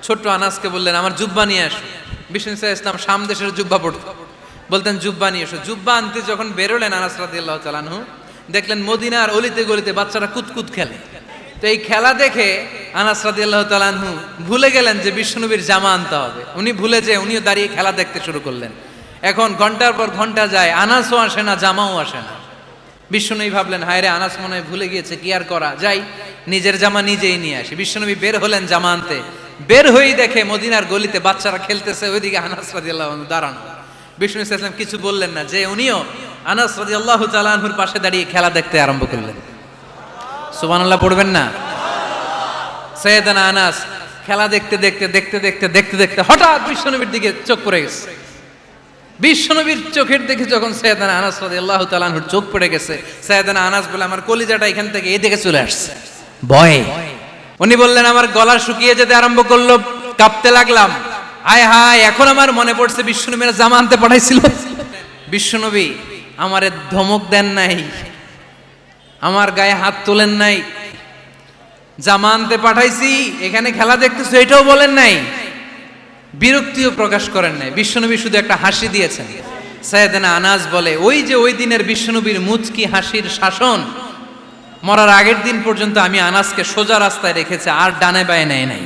ছোট্ট আনাসকে বললেন আমার জুব্বা নিয়ে আসো। বিষ্ণু ইসলাম শাম দেশের জুব্বা পড়তো, বলতেন জুব্বা নিয়ে এসো। জুব্বা আনতে যখন বেরোলেন আনাস রাদিয়াল্লাহু তাআলা আনহু, দেখলেন মদিনার অলিতে গলিতে বাচ্চারা কুতকুত খেলে। তো এই খেলা দেখে আনাস রাদিয়াল্লাহু তাআলা আনহু ভুলে গেলেন যে বিশ্বনবীর জামা আনতে হবে। উনি ভুলে যে উনিও দাঁড়িয়ে খেলা দেখতে শুরু করলেন। এখন ঘন্টার পর ঘন্টা যায়, আনাসও আসে না, জামাও আসে না। বিশ্বনবী ভাবলেন হায় রে, আনাস মনে হয় ভুলে গিয়েছে, কি আর করা, যাই নিজের জামা নিজেই নিয়ে আসি। বিশ্বনবী বের হলেন জামা আনতে, বের হয়েই দেখে মদিনার গলিতে বাচ্চারা খেলতেছে, ওইদিকে আনাস রাদিয়াল্লাহু আনহু দাঁড়ানো। বিষ্ণু ইসলাম কিছু বললেন না, যে উনিও আনাস রাদিয়াল্লাহু তাআলা আনহুর পাশে দাঁড়িয়ে খেলা দেখতে আরম্ভ করলেন। সুবহানাল্লাহ পড়বেন না? সাইয়েদানা আনাস খেলা দেখতে দেখতে দেখতে দেখতে দেখতে দেখতে হঠাৎ বিশ্বনবীর দিকে চোখ পড়ে গেছে। বিশ্বনবীর চোখের দিকে যখন সাইয়েদানা আনাস রাদিয়াল্লাহু তাআলা আনহুর চোখ পড়ে গেছে, সাইয়েদানা আনাস বলে আমার কলিজাটা এখান থেকে এই দিকে চলে আসছে ভয়ে। উনি বললেন আমার গলা শুকিয়ে যেতে আরম্ভ করলো, কাঁপতে লাগলাম। হায় হায়, এখন আমার মনে পড়ছে বিশ্বনবীর জামা আনতে পাঠাইছিল। বিশ্বনবী আমারে ধমক দেন নাই, আমার গায়ে হাত তোলেন নাই, জামা আনতে পাঠাইছি এখানে খেলা দেখতেছো এটাও বলেন নাই, বিরক্তিও প্রকাশ করেন নাই। বিশ্বনবী শুধু একটা হাসি দিয়েছেন। সাইয়েদানা আনাস বলে ওই যে ওই দিনের বিশ্বনবীর মুচকি হাসির শাসন মরার আগের দিন পর্যন্ত আমি আনাসকে সোজা রাস্তায় রেখেছি, আর ডানে বায়ে নেয় নাই।